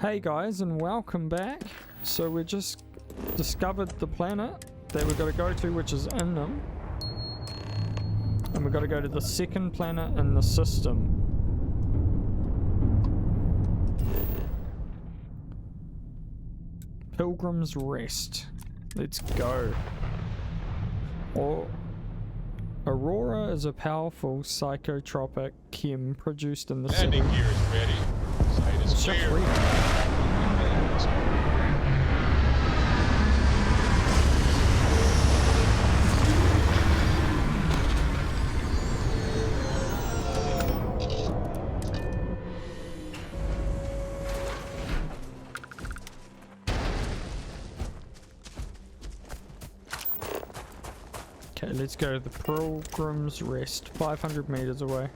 Hey guys, and welcome back. So we just discovered the planet that we've got to go to, which is in them. And we've got to go to the second planet in the system. Pilgrim's Rest. Let's go. Aurora is a powerful psychotropic chem produced in the Landing gear is ready. Site is clear. Okay, let's go to the Pilgrim's Rest, 500 meters away.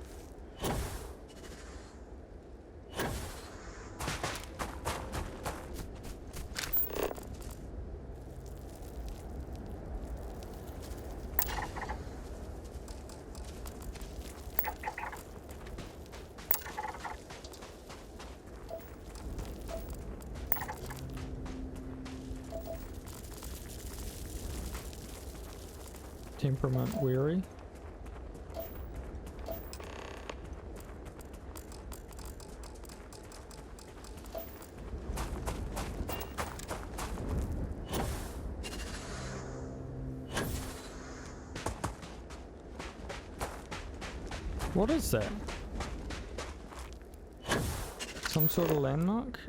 Temperament weary. What is that? Some sort of landmark?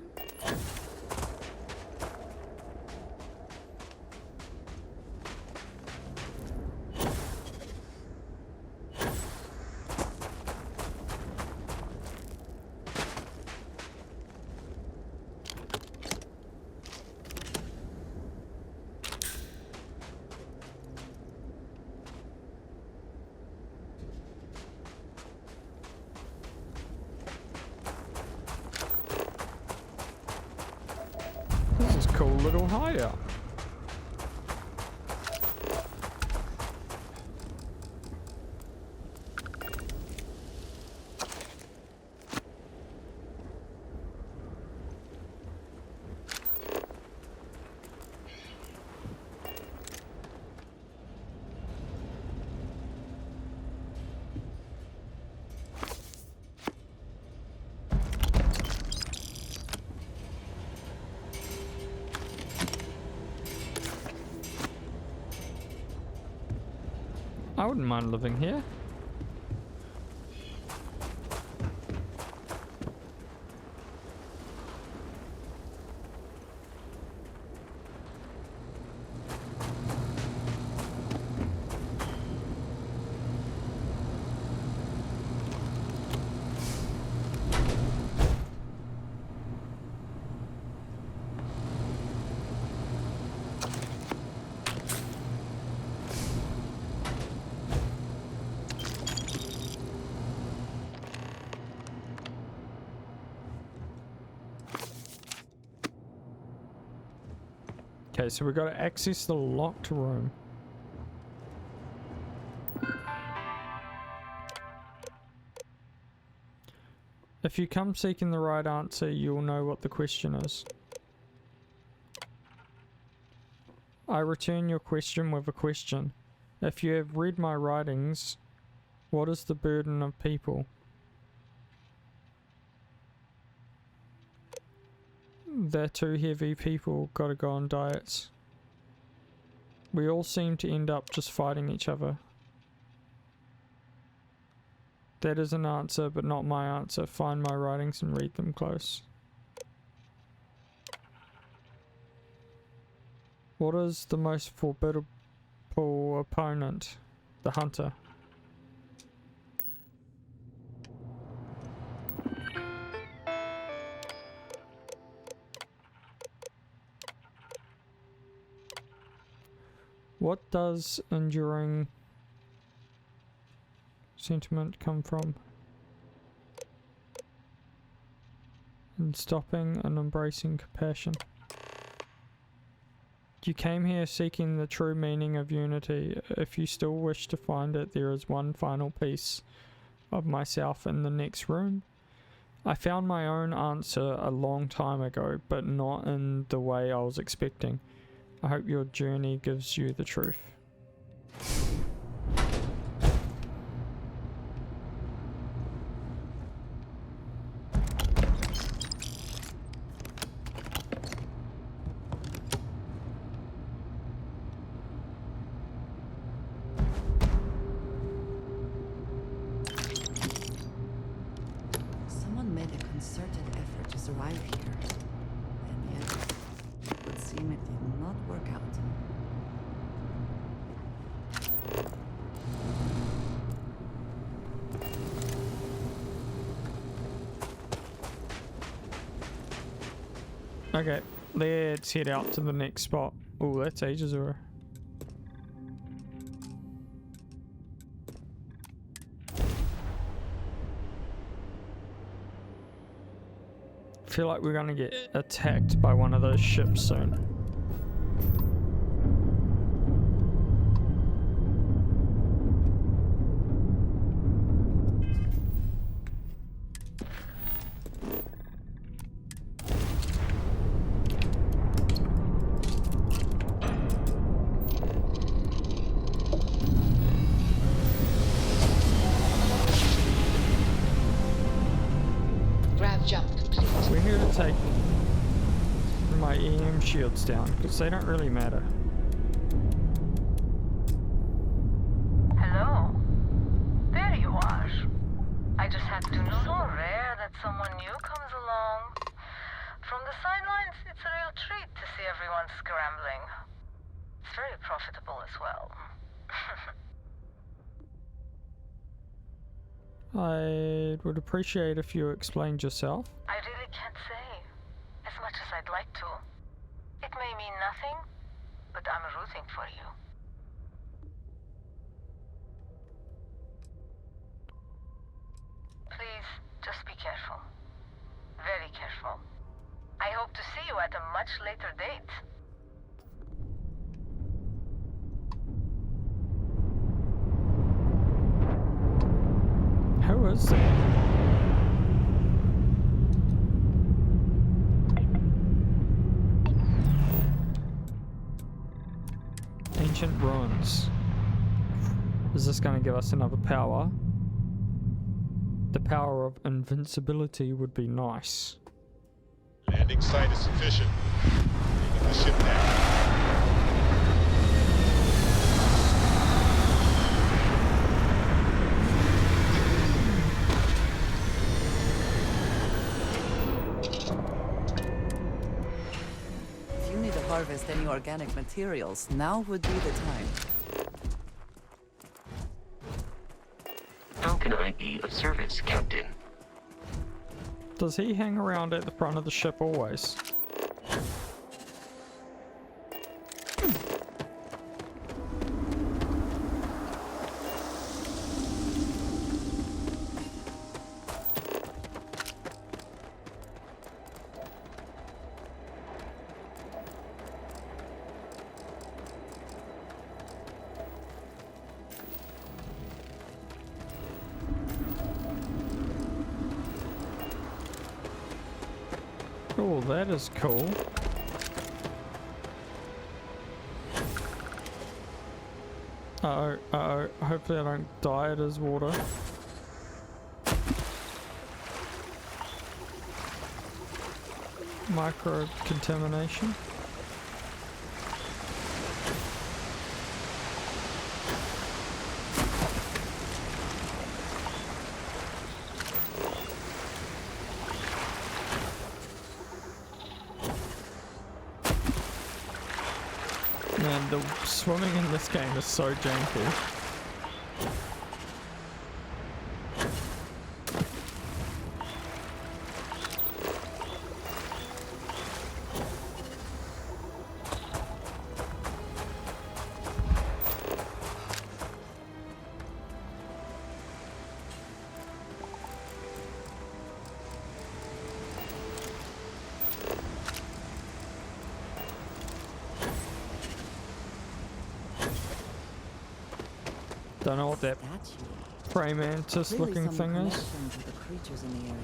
This is cool little hideout. I wouldn't mind living here. Okay, so we've got to access the locked room. If you come seeking the right answer, you'll know what the question is. I return your question with a question. If you have read my writings, what is the burden of people? They're too heavy, people gotta go on diets. We all seem to end up just fighting each other. That is an answer, but not my answer. Find my writings and read them close. What is the most formidable opponent? The hunter. What does enduring sentiment come from? In stopping and embracing compassion. You came here seeking the true meaning of unity. If you still wish to find it, there is one final piece of myself in the next room. I found my own answer a long time ago, but not in the way I was expecting. I hope your journey gives you the truth. Someone made a concerted effort to survive here, and yet it would seem it did not work out. Okay, let's head out to the next spot. Oh, that's ages away. Feel like we're gonna get attacked by one of those ships soon. We need to take my EM shields down because they don't really matter. Hello. There you are. I just had to know. So rare that someone new comes along. From the sidelines, it's a real treat to see everyone scrambling. It's very profitable as well. I would appreciate if you explained yourself. I really can't say. As much as I'd like to. It may mean nothing, but I'm rooting for you. Please, just be careful. Very careful. I hope to see you at a much later date. Who is that? Ancient ruins. Is this going to give us another power? The power of invincibility would be nice. Landing site is sufficient. Taking the ship down. If you need to harvest any organic materials, now would be the time. How can I be of service, Captain? Does he hang around at the front of the ship always? Oh, that is cool. Uh-oh, uh-oh. Hopefully I don't die at his water. Micro-contamination. Man, the swimming in this game is so janky. Don't know what that Statue. praying mantis Clearly looking some thing is. connection to the creatures in the area.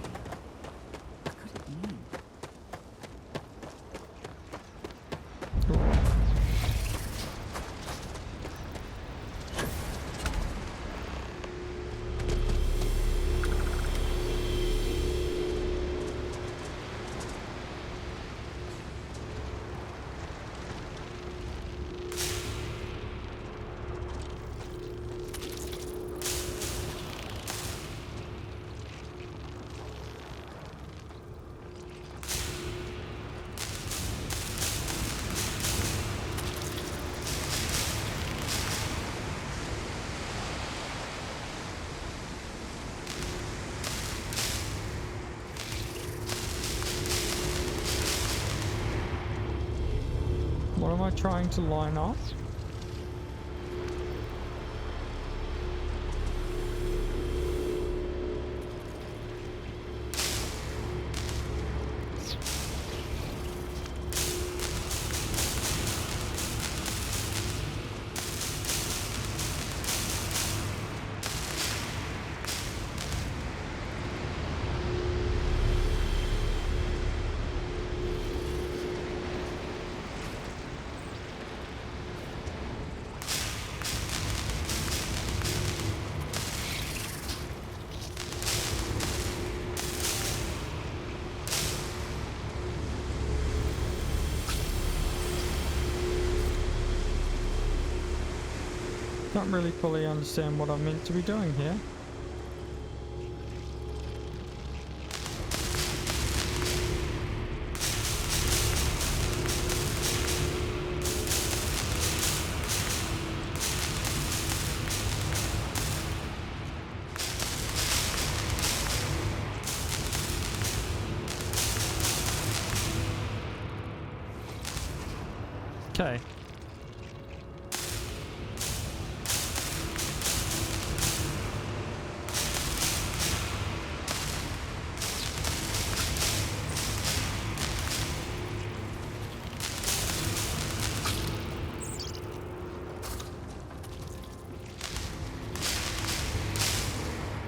What am I trying to line up? Don't really fully understand what I'm meant to be doing here. Okay.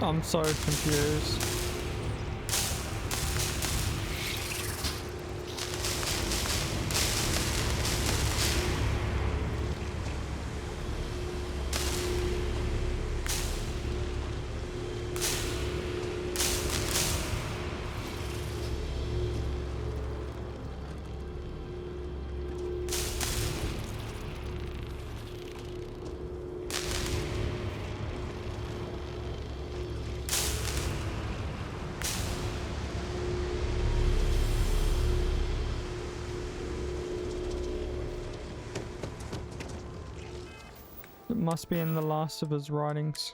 I'm so confused. It must be in the last of his writings.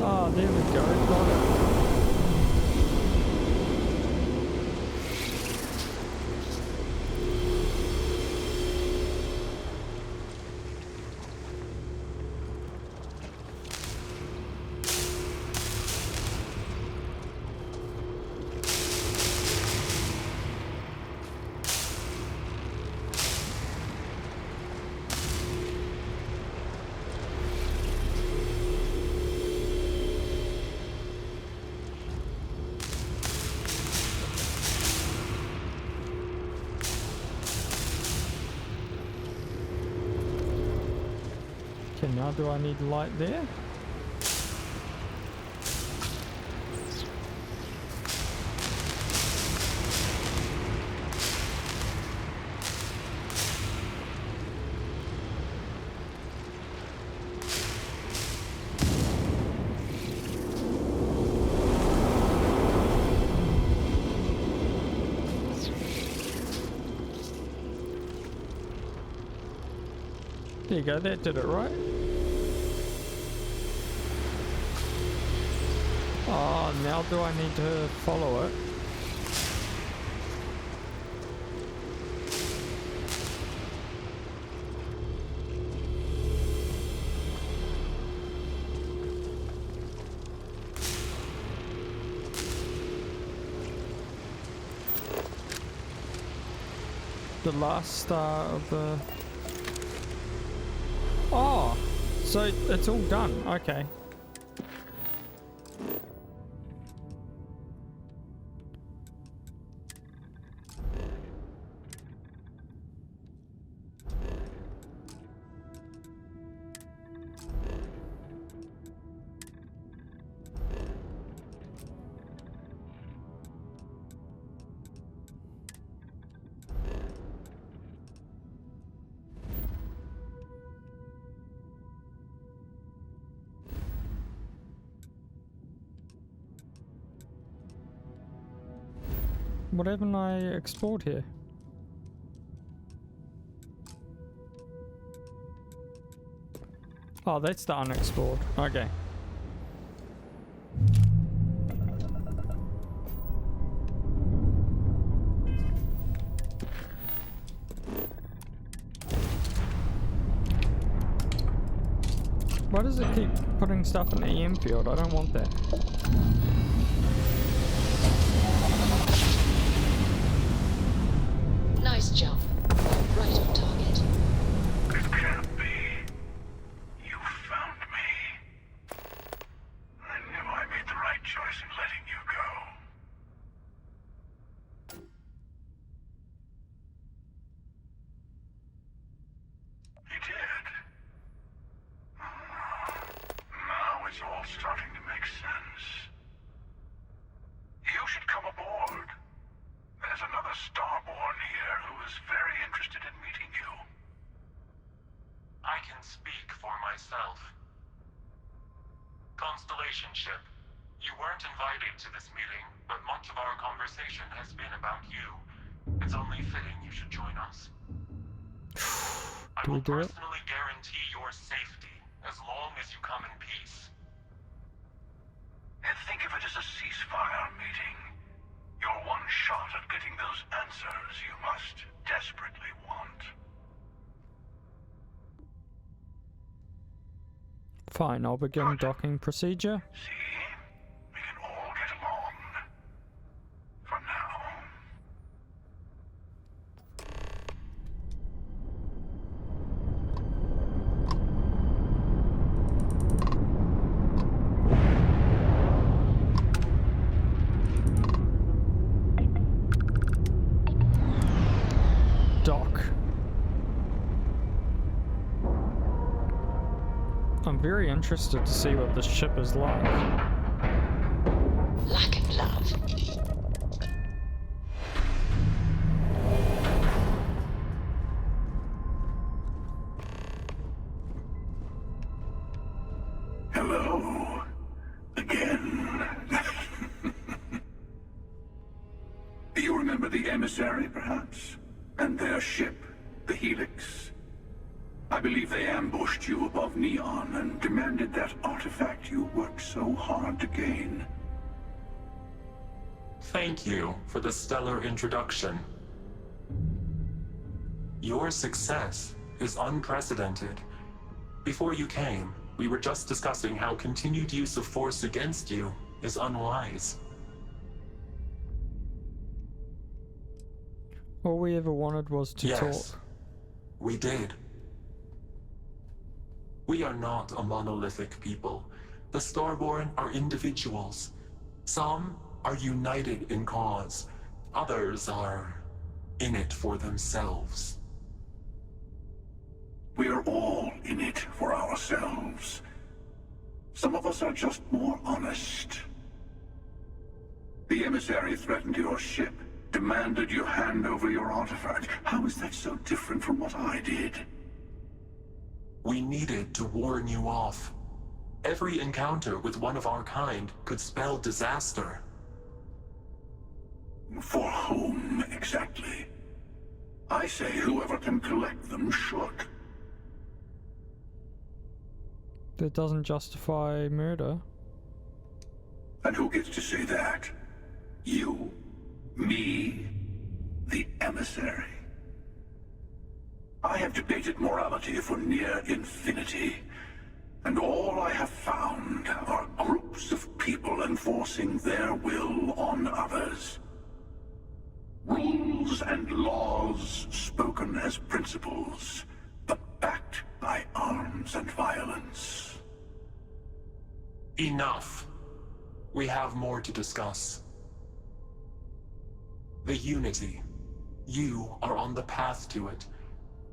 Oh, there we go. Got it. now do I need light there? There you go, that did it, right? Oh, now do I need to follow it? The last star of the... Oh, so it's all done. Okay. What haven't I explored here? Oh, that's the unexplored. Okay. Why does it keep putting stuff in the EM field? I don't want that. Nice jump. Right on target. It can't be. You found me. I knew I made the right choice in letting you go. You did. Now it's all starting to make sense. You should come aboard. There's another Starborn here who is very interested in meeting you. I can speak for myself. Constellation ship, you weren't invited to this meeting, but much of our conversation has been about you. It's only fitting you should join us. I Do we will do it? personally guarantee your safety as long as you come in peace. And think of it as a ceasefire meeting. Your one shot at getting those answers you must desperately want. Fine, I'll begin docking procedure. See? We can all get along. For now. Dock. I'm very interested to see what this ship is like. Lack of love. Hello. Again. You remember the emissary, perhaps? And their ship, the Helix? I believe they ambushed you above Neon and demanded that artifact you worked so hard to gain. Thank you for the stellar introduction. Your success is unprecedented. Before you came, we were just discussing how continued use of force against you is unwise. All we ever wanted was to Yes, talk. we did. We are not a monolithic people. The Starborn are individuals. Some are united in cause. Others are in it for themselves. We are all in it for ourselves. Some of us are just more honest. The emissary threatened your ship, demanded you hand over your artifact. How is that so different from what I did? We needed to warn you off. Every encounter with one of our kind could spell disaster. For whom, exactly? I say whoever can collect them should. That doesn't justify murder. And who gets to say that? You? Me? The emissary? I have debated morality for near infinity, and all I have found are groups of people enforcing their will on others. Rules and laws spoken as principles, but backed by arms and violence. Enough. We have more to discuss. The Unity. You are on the path to it.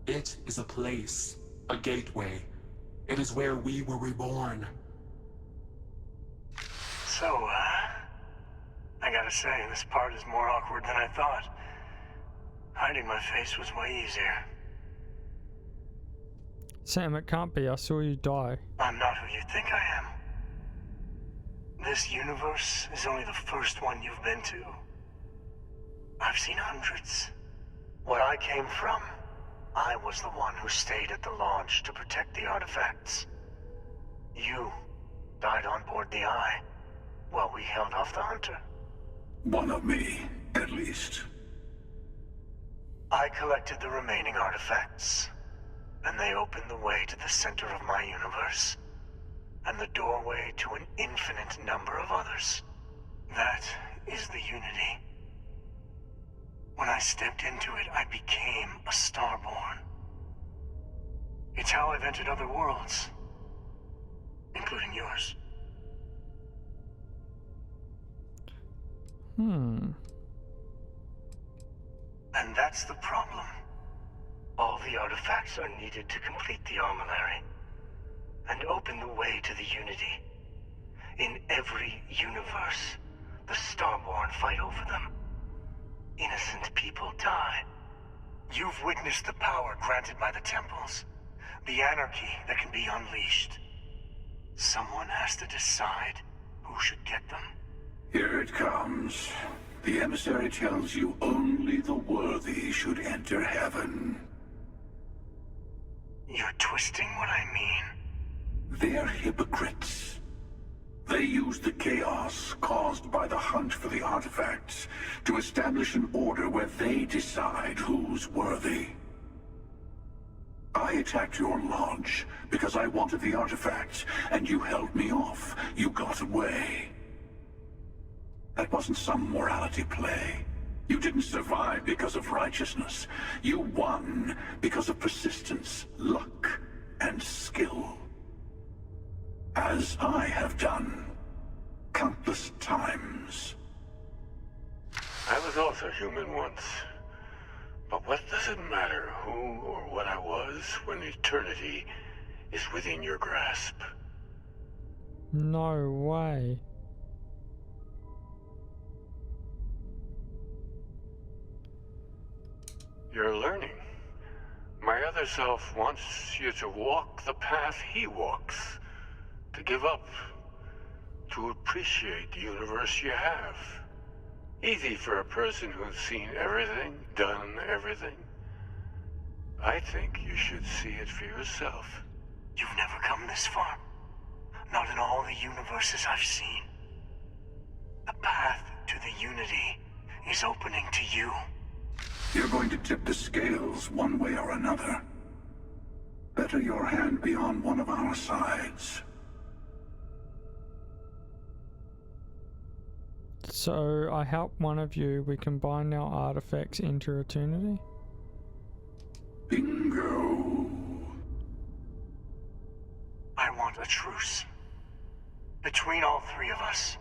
It is a place, a gateway. It is where we were reborn. So, I gotta say, this part is more awkward than I thought. Hiding my face was way easier. Sam, it can't be. I saw you die. I'm not who you think I am. This universe is only the first one you've been to. I've seen hundreds. Where I came from, I was the one who stayed at the launch to protect the artifacts. You died on board the Eye, while we held off the Hunter. One of me, at least. I collected the remaining artifacts, and they opened the way to the center of my universe, and the doorway to an infinite number of others. That is the Unity. When I stepped into it, I became a Starborn. It's how I've entered other worlds, including yours. And that's the problem. All the artifacts are needed to complete the armillary and open the way to the Unity. In every universe, the Starborn fight over them. Innocent people die. You've witnessed the power granted by the temples, the anarchy that can be unleashed. Someone has to decide who should get them. Here it comes. The emissary tells you only the worthy should enter heaven. You're twisting what I mean. They're hypocrites. They use the chaos caused by the hunt for the artifacts to establish an order where they decide who's worthy. I attacked your launch because I wanted the artifacts, and you held me off. You got away. That wasn't some morality play. You didn't survive because of righteousness. You won because of persistence, luck, and skill. As I have done, countless times. I was also human once. But what does it matter who or what I was when eternity is within your grasp? No way. You're learning. My other self wants you to walk the path he walks. To give up. To appreciate the universe you have. Easy for a person who's seen everything, done everything. I think you should see it for yourself. You've never come this far. Not in all the universes I've seen. The path to the Unity is opening to you. You're going to tip the scales one way or another. Better your hand be on one of our sides. So I help one of you, we combine our artifacts, enter eternity? Bingo. I want a truce. Between all three of us.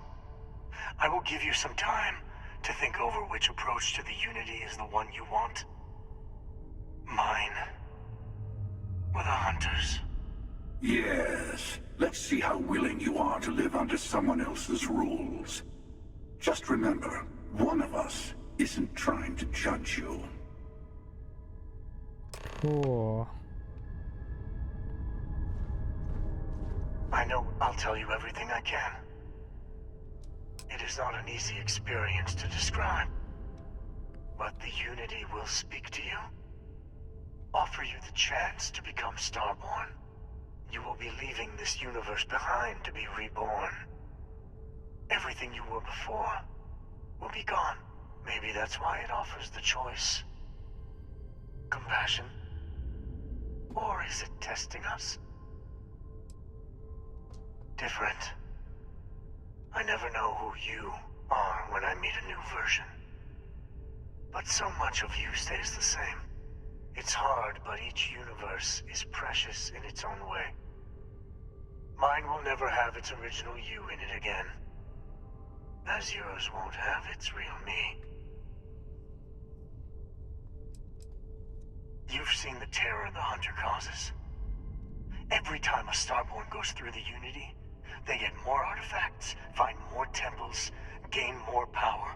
I will give you some time to think over which approach to the Unity is the one you want. Mine or the hunters? Yes. Let's see how willing you are to live under someone else's rules. Just remember, one of us isn't trying to judge you. Cool. I know I'll tell you everything I can. It is not an easy experience to describe, but the Unity will speak to you. Offer you the chance to become Starborn. You will be leaving this universe behind to be reborn. Everything you were before will be gone. Maybe that's why it offers the choice. Compassion? Or is it testing us? Different. I never know who you are when I meet a new version. But so much of you stays the same. It's hard, but each universe is precious in its own way. Mine will never have its original you in it again, as yours won't have its real me. You've seen the terror the Hunter causes. Every time a Starborn goes through the Unity, they get more artifacts, find more temples, gain more power.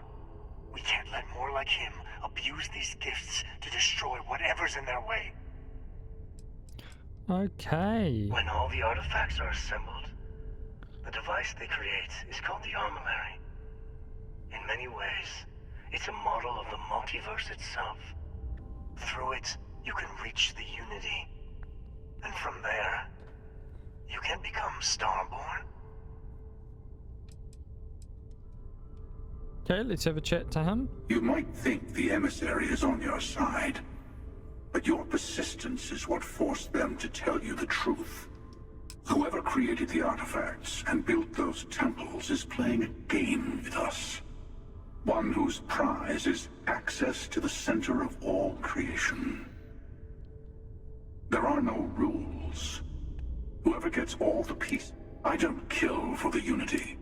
We can't let more like him abuse these gifts to destroy whatever's in their way. Okay. When all the artifacts are assembled, the device they create is called the Armillary. In many ways, it's a model of the multiverse itself. Through it, you can reach the Unity. And from there, you can become Starborn. Okay, let's have a chat to him. You might think the emissary is on your side, but your persistence is what forced them to tell you the truth. Whoever created the artifacts and built those temples is playing a game with us. One whose prize is access to the center of all creation. There are no rules. Whoever gets all the pieces. I don't kill for the Unity.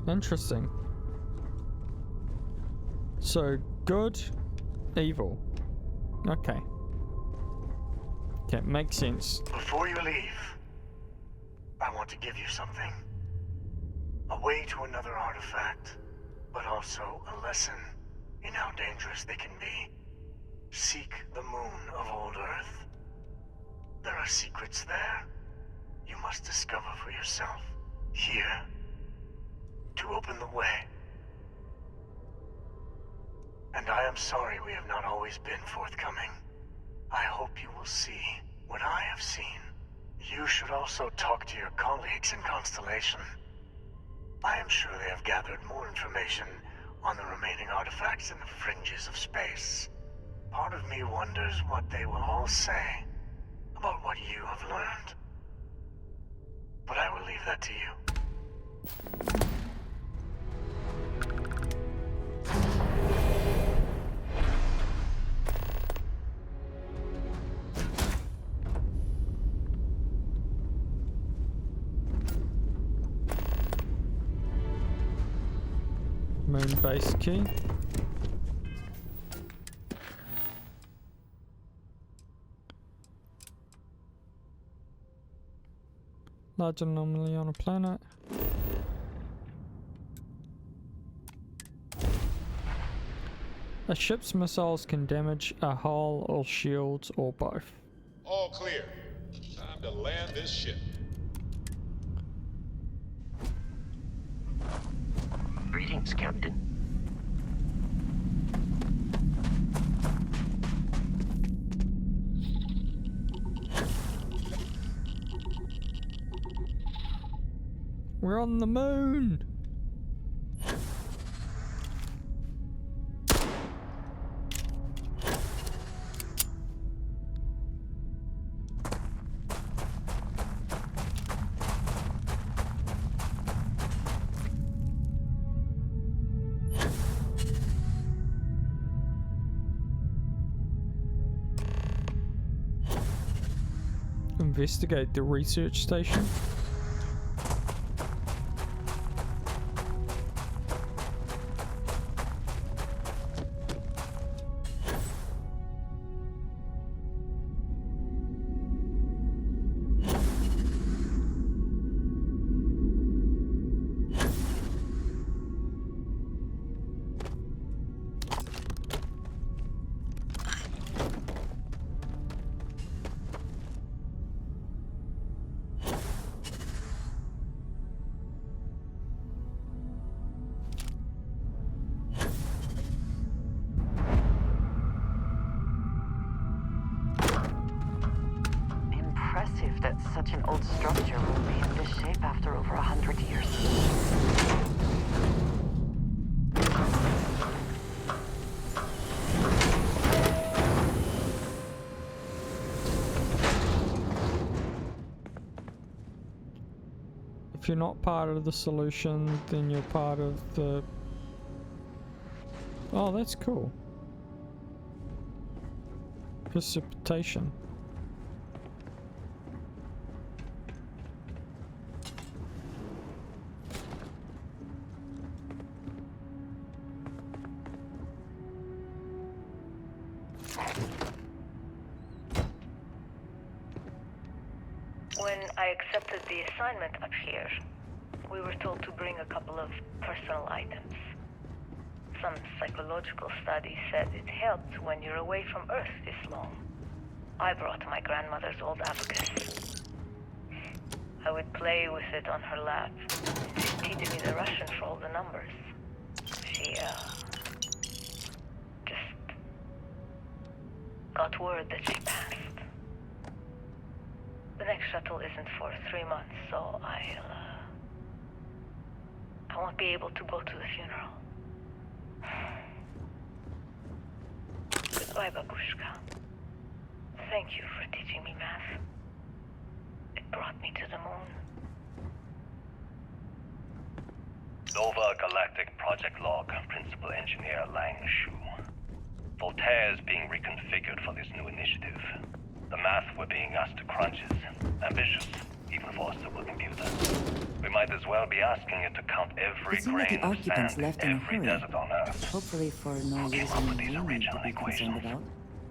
Interesting. So, good, evil. Okay. Okay, makes sense. Before you leave, I want to give you something. A way to another artifact, but also a lesson in how dangerous they can be. Seek the moon of old Earth. There are secrets there you must discover for yourself. Here, to open the way. And I am sorry we have not always been forthcoming. I hope you will see what I have seen. You should also talk to your colleagues in Constellation. I am sure they have gathered more information on the remaining artifacts in the fringes of space. Part of me wonders what they will all say about what you have learned. But I will leave that to you. Moon base key. Large anomaly on a planet. A ship's missiles can damage a hull or shields or both. All clear. Time to land this ship. Greetings, Captain. We're on the moon! investigate the research station. Impressive that such an old structure will be in this shape after over 100 years. If you're not part of the solution, then you're part of the... Oh, that's cool. Precipitation. When I accepted the assignment up here, we were told to bring a couple of personal items. Some psychological studies said it helped when you're away from Earth this long. I brought my grandmother's old abacus. I would play with it on her lap. She'd teach me the Russian for all the numbers. She, just got word that she passed. The next shuttle isn't for 3 months, so I won't be able to go to the funeral. Goodbye, Babushka. Thank you for teaching me math. It brought me to the moon. Nova Galactic Project Log, Principal Engineer Lang Shu. Voltaire is being reconfigured for this new initiative. The math we're being asked to crunch is ambitious, even for a supercomputer. We might as well be asking it to count every It seemed like grain the of occupants sand left in in a every hurry. desert on Earth. Hopefully for no Who came reason up with these we need original to be concerned equations? about.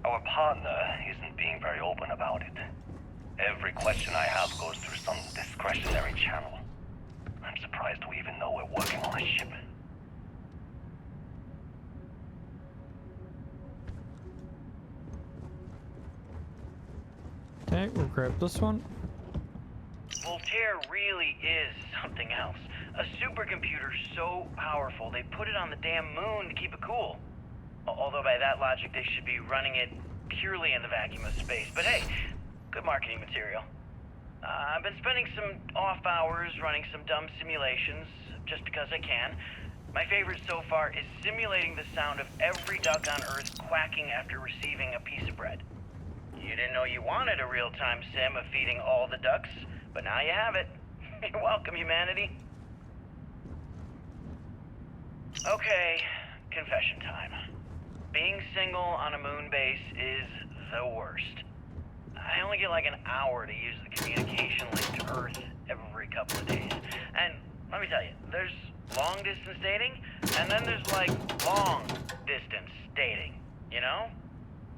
Our partner isn't being very open about it. Every question I have goes through some discretionary channel. I'm surprised we even know we're working on a ship. Okay, we'll grab this one. Voltaire really is something else. A supercomputer so powerful they put it on the damn moon to keep it cool. Although by that logic they should be running it purely in the vacuum of space. But hey, good marketing material. I've been spending some off hours running some dumb simulations, just because I can. My favorite so far is simulating the sound of every duck on Earth quacking after receiving a piece of bread. You didn't know you wanted a real-time sim of feeding all the ducks, but now you have it. You're welcome, humanity. Okay, confession time. Being single on a moon base is the worst. I only get like an hour to use the communication link to Earth every couple of days. And let me tell you, there's long-distance dating, and then there's like long-distance dating, you know?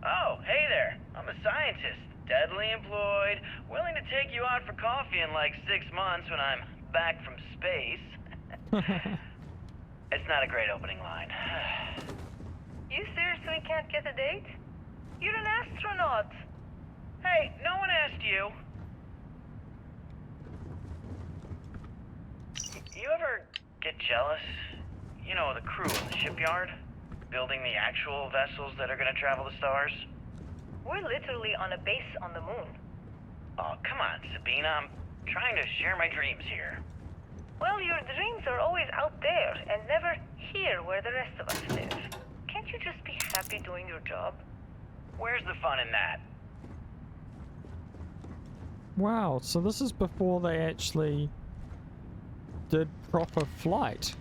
Oh, hey there, I'm a scientist, deadly employed, willing to take you out for coffee in like 6 months when I'm back from space. It's not a great opening line. You seriously can't get a date? You're an astronaut. Hey, no one asked you. You ever get jealous? You know, the crew in the shipyard? Building the actual vessels that are gonna travel the stars? We're literally on a base on the moon. Oh, come on, Sabina. I'm trying to share my dreams here. Well, your dreams are always out there and never here where the rest of us live. Can't you just be happy doing your job? Where's the fun in that? Wow, so this is before they actually did proper flight.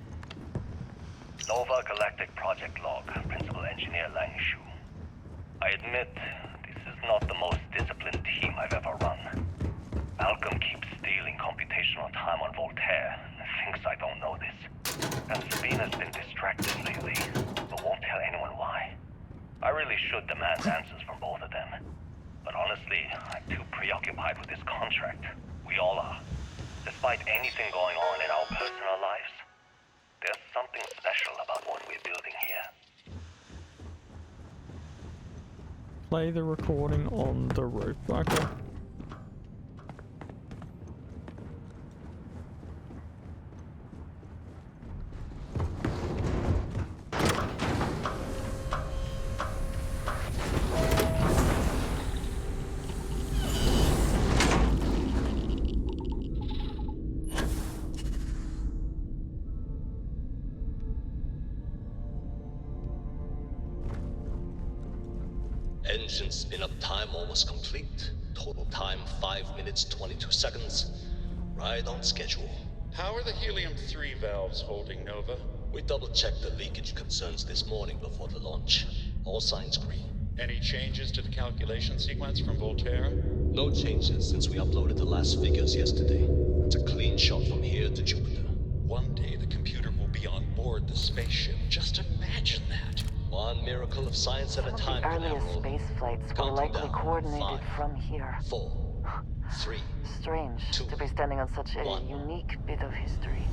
Nova Galactic Project Log, Principal Engineer Lang Shu. I admit, this is not the most disciplined team I've ever run. Malcolm keeps stealing computational time on Voltaire and thinks I don't know this. And Sabina's been distracted lately, but won't tell anyone why. I really should demand answers from both of them. But honestly, I'm too preoccupied with this contract. We all are. Despite anything going on in our personal lives, there's something special about what we're building here. Play the recording on the roof. Okay. Engine spin-up time almost complete. Total time 5 minutes 22 seconds. Right on schedule. How are the helium-3 valves holding, Nova? We double-checked the leakage concerns this morning before the launch. All signs green. Any changes to the calculation sequence from Voltaire? No changes since we uploaded the last figures yesterday. It's a clean shot from here to Jupiter. One day the computer will be on board the spaceship. Just imagine that. One miracle of science at a time, The earliest Canaveral. space flights were Counting likely down. coordinated 5, from here. 4, 3. Strange 2, to be standing on such a 1. unique bit of history.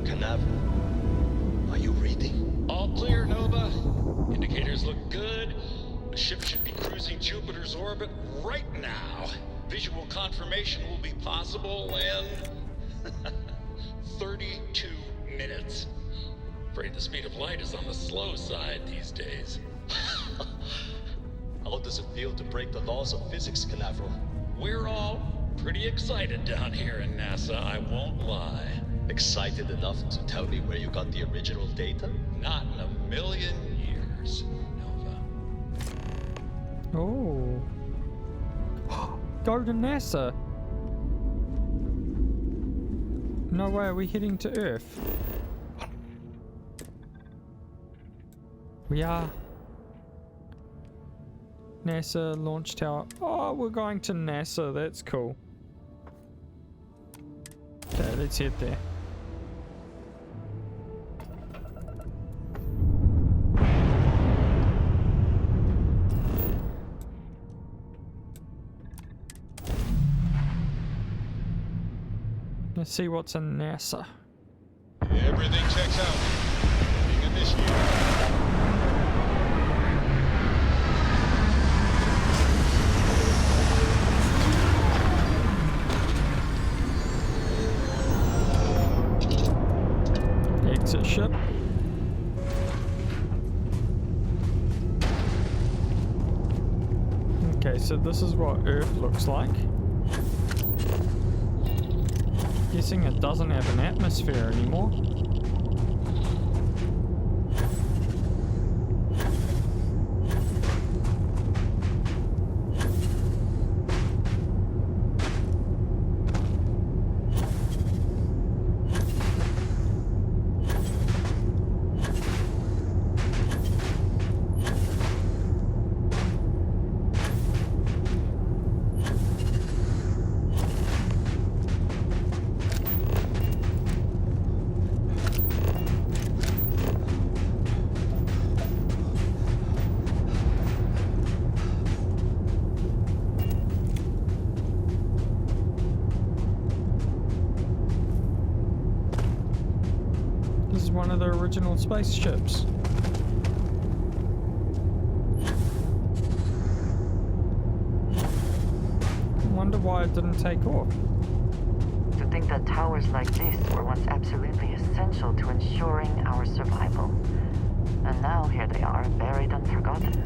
Canaveral, are you reading? All clear, Nova. Indicators look good. The ship should be cruising Jupiter's orbit right now. Visual confirmation will be possible in 32 minutes. Afraid the speed of light is on the slow side these days. How does it feel to break the laws of physics, Canaveral? We're all pretty excited down here in NASA, I won't lie. Excited enough to tell me where you got the original data? Not in a million years, Nova. Oh. Go to NASA. No way, are we heading to Earth? We are. NASA launch tower. Oh, we're going to NASA. That's cool. Okay, let's head there. Let's see what's in NASA. Everything checks out. Being initiated. Exit ship. Okay, so this is what Earth looks like. Guessing it doesn't have an atmosphere anymore. This is one of the original spaceships. Wonder why it didn't take off. To think that towers like this were once absolutely essential to ensuring our survival. And now here they are, buried and forgotten.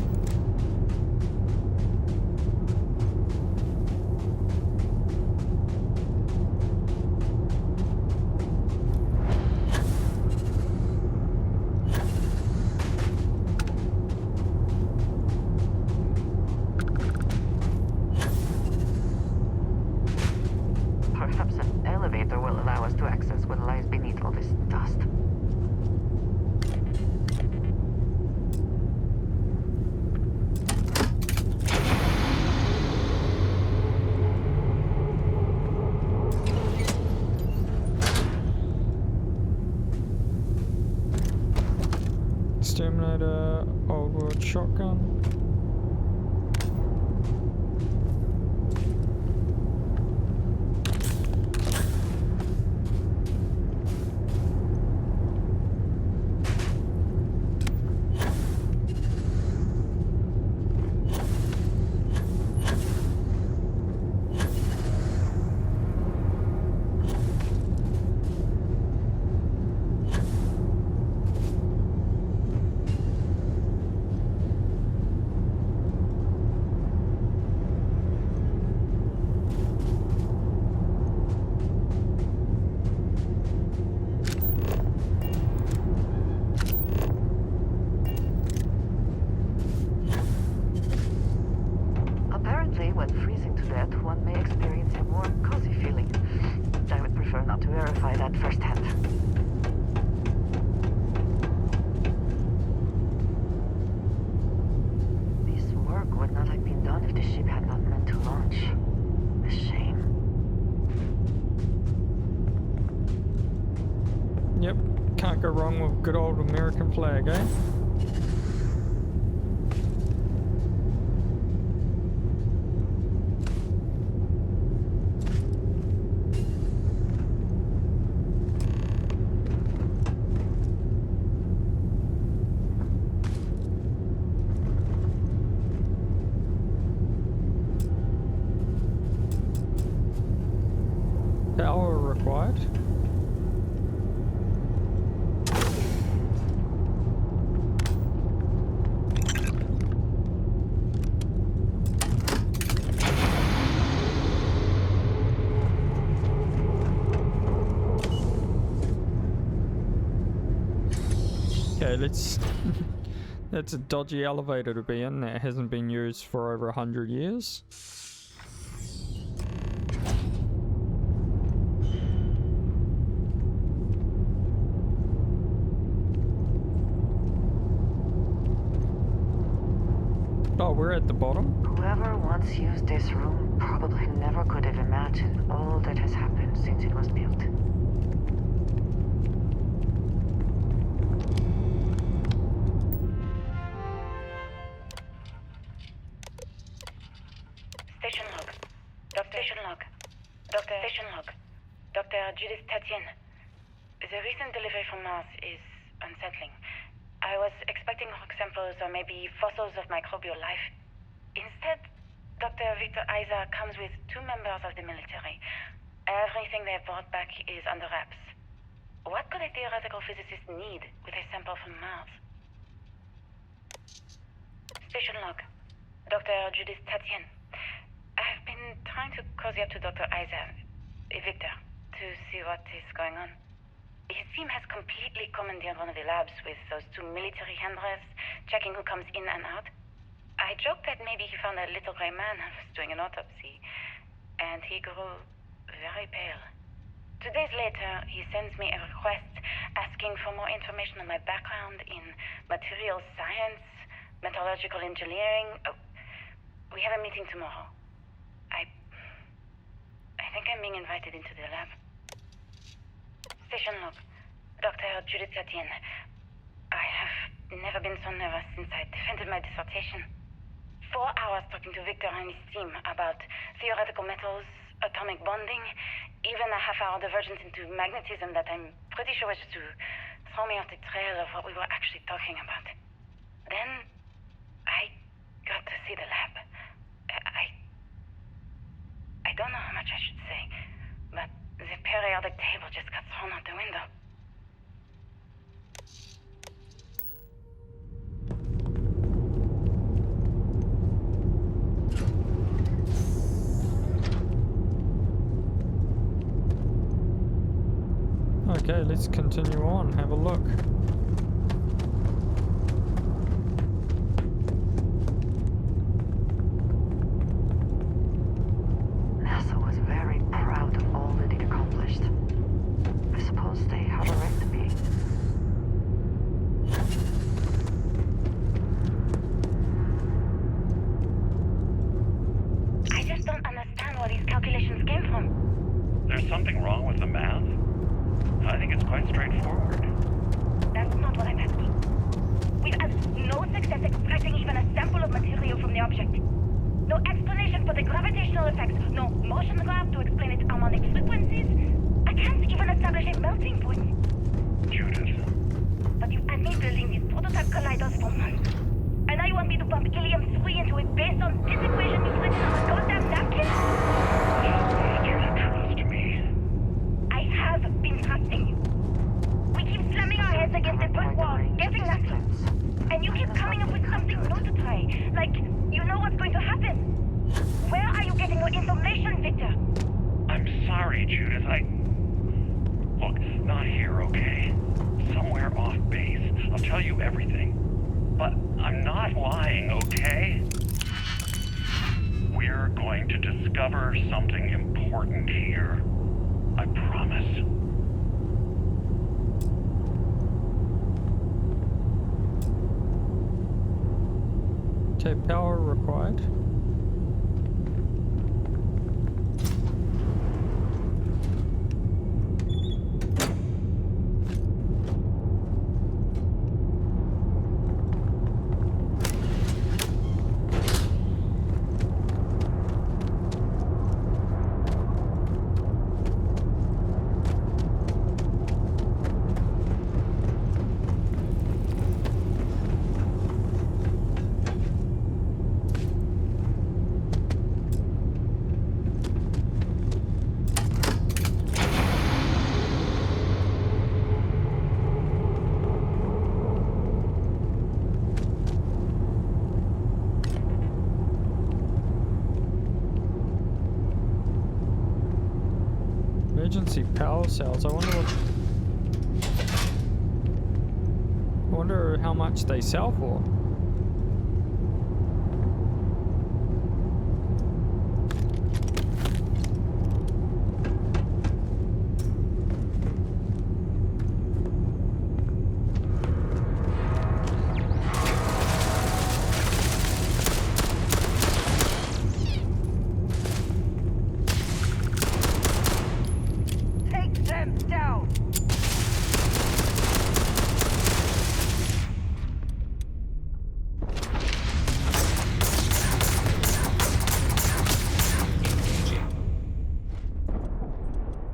Perhaps an elevator will allow us to access what lies beneath all this dust. Terminator old world shotgun. Apparently, when freezing to death, one may experience a warm, cozy feeling. I would prefer not to verify that firsthand. This work would not have been done if the ship had not meant to launch. A shame. Yep, can't go wrong with good old American flag, eh? Power required. Okay, let's... That's a dodgy elevator to be in that hasn't been used for over 100 years. Oh, we're at the bottom? Whoever once used this room probably never could have imagined all that has happened since it was built. Station log. Station log. Station log. Dr. Judith Tatien. The recent delivery from Mars is unsettling. I was expecting rock samples or maybe fossils of microbial life. Instead, Dr. Victor Wazza comes with 2 members of the military. Everything they brought back is under wraps. What could a theoretical physicist need with a sample from Mars? Station log. Dr. Judith Tatien. I've been trying to cozy up to Dr. Wazza, Victor, to see what is going on. His team has completely commandeered one of the labs with those 2 military handlers, checking who comes in and out. I joked that maybe he found a little gray man and was doing an autopsy, and he grew very pale. 2 days later, he sends me a request asking for more information on my background in material science, metallurgical engineering. Oh, we have a meeting tomorrow. I think I'm being invited into the lab. Station log. Dr. Judith Tatien. I have never been so nervous since I defended my dissertation. 4 hours talking to Victor and his team about theoretical metals, atomic bonding, even a half-hour divergence into magnetism that I'm pretty sure was just to throw me off the trail of what we were actually talking about. Then, I got to see the lab. I don't know how much I should say, but the periodic table just got thrown out the window. Okay, let's continue on, have a look. NASA was very proud of all that it accomplished. I suppose they have a right to be. I just don't understand where these calculations came from. There's something wrong with the math? I think it's quite straightforward. That's not what I'm asking. We've success extracting even a sample of material from the object. No explanation for the gravitational effects, no motion graph to explain its harmonic frequencies. I can't even establish a melting point. Judith. But you had me building these prototype colliders for months. And now you want me to pump helium-3 into it based on this equation you've written on a goddamn napkin? I need you to trust me. I have been trusting you. We keep slamming our heads against a brick wall, getting nothing. And you keep coming up with something new to try. Like, you know what's going to happen. Where are you getting your information, Victor? I'm sorry, Judith. Look, not here, okay? Somewhere off base. I'll tell you everything. But I'm not lying, okay? We're going to discover something important here. I promise. Okay, power required. Emergency power cells. I wonder how much they sell for.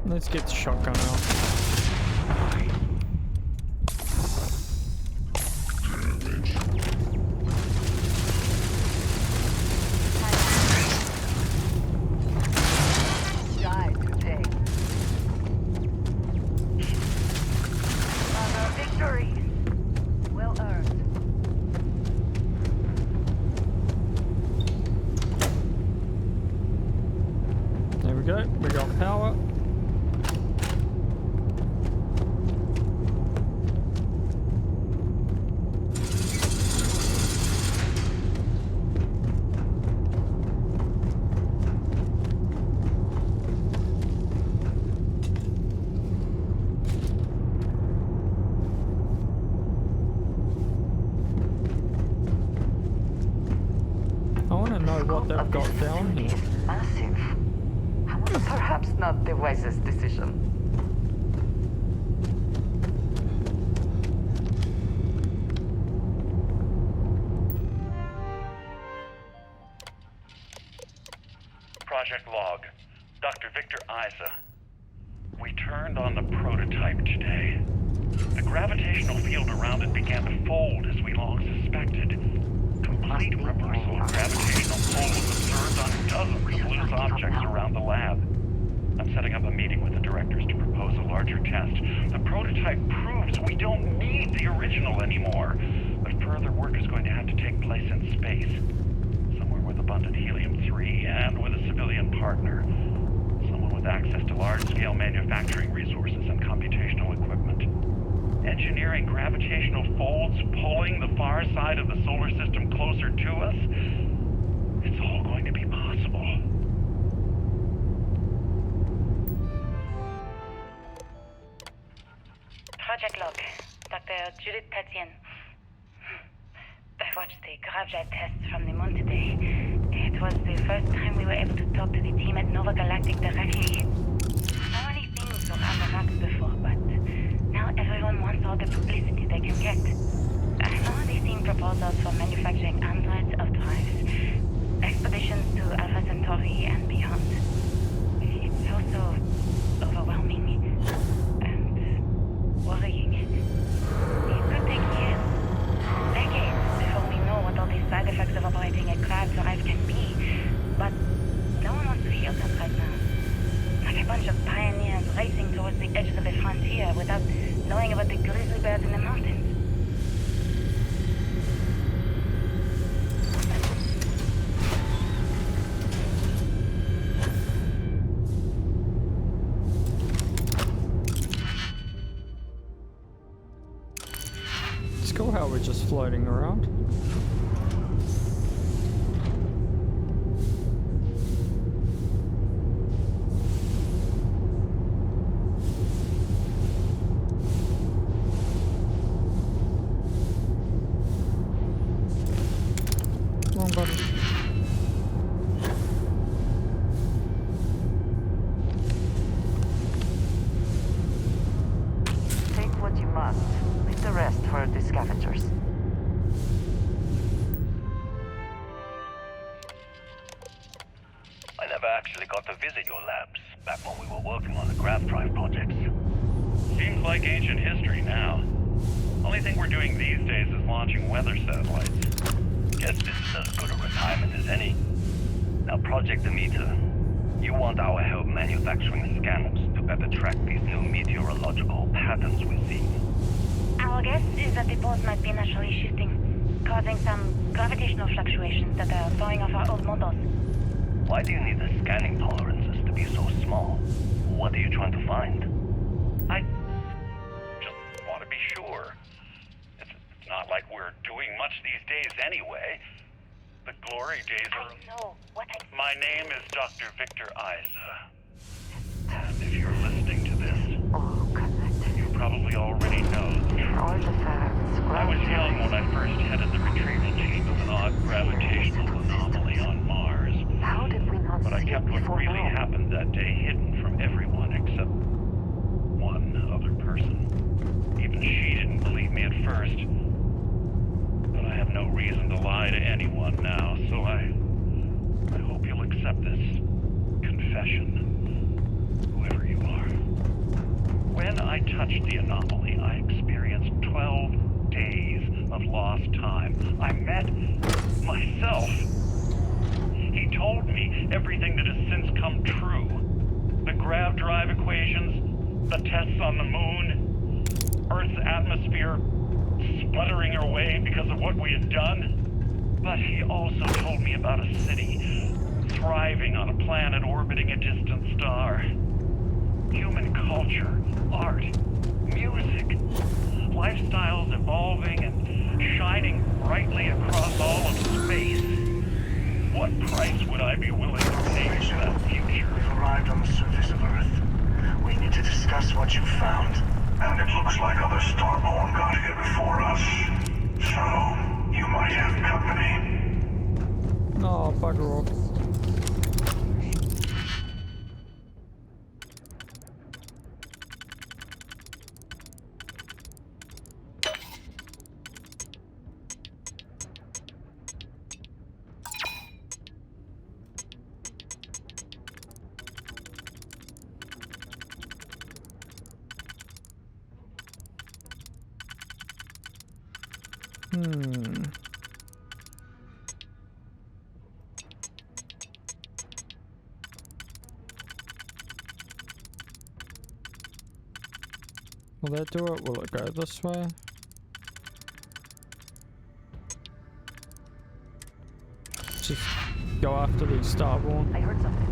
Let's get the shotgun out. Die today. Another victory. Well earned. There we go. We got power. What they've got down here. Massive. Perhaps not the wisest decision. Project log. Dr. Victor Wazza. We turned on the prototype today. The gravitational field around it began to fold as we long suspected. Complete reversal of gravitational pull was observed on dozens of loose objects around the lab. I'm setting up a meeting with the directors to propose a larger test. The prototype proves we don't need the original anymore, but further work is going to have to take place in space. Somewhere with abundant helium-3 and with a civilian partner. Someone with access to large-scale manufacturing resources and computational equipment. Engineering gravitational folds pulling the far side of the solar system closer to us, it's all going to be possible. Project log. Dr. Judith Tatien. I watched the gravjet tests from the moon today. It was the first time we were able to talk to the team at Nova Galactic directly. So many things were on the rocks before, but now everyone wants all the publicity they can get. I know they seen proposals for manufacturing androids of drives, expeditions to Alpha Centauri and beyond. It's also overwhelming and worrying. It could take years, decades, before we know what all these side effects of operating a craft drive can be, but no one wants to hear that right now. Like a bunch of pioneers racing towards the edges of the frontier without knowing about the grizzly bears in the mountains. It's cool how we're just floating around. Wrong button. Take what you must. Leave the rest for the scavengers. I never actually got to visit your labs back when we were working on the grav drive projects. Seems like ancient history now. Only thing we're doing these days is launching weather satellites. Guess this is as good a retirement as any. Now, Project Demeter, you want our help manufacturing scanners to better track these new meteorological patterns we're seeing. Our guess is that the poles might be naturally shifting, causing some gravitational fluctuations that are throwing off our old models. Why do you need the scanning tolerances to be so small? What are you trying to find? I just want to be sure. It's not like we're doing much these days anyway. The glory days are... No, what I... My name is Dr. Victor Wazza. And if you're listening to this, you probably already know the truth. I was young when I first headed the retrieval team of an odd gravitational anomaly on Mars. How did we not But I kept what really happened that day hidden from everyone except one other person. Even she didn't believe me at first. But I have no reason to lie to anyone now, so I hope you'll accept this confession, whoever you are. When I touched the anomaly, I experienced 12 days of lost time. I met myself. He told me everything that has since come true. The grav drive equations, the tests on the moon, Earth's atmosphere sputtering away because of what we had done. But he also told me about a city thriving on a planet orbiting a distant star. Human culture, art, music, lifestyles evolving and shining brightly across all of space. What price would I be willing to pay for that future? We've arrived on the surface of Earth. We need to discuss what you found. And it looks like other Starborn got here before us. So, you might have company. Oh, bugger off. Will that do it? Will it go this way? Just go after these Starborn. I heard something.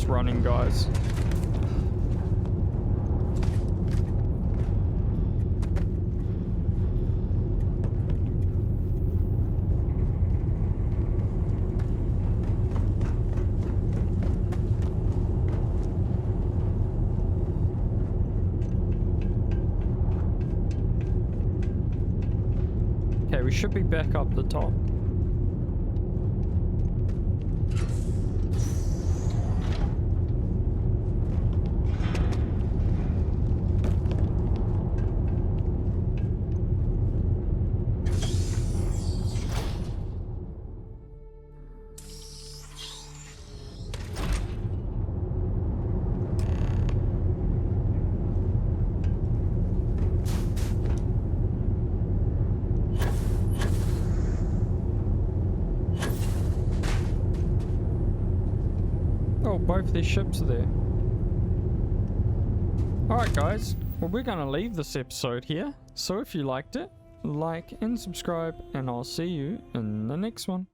running, guys. Okay, we should be back up the top. Oh, both these ships are there. Alright guys, well we're gonna leave this episode here. So if you liked it, like and subscribe, and I'll see you in the next one.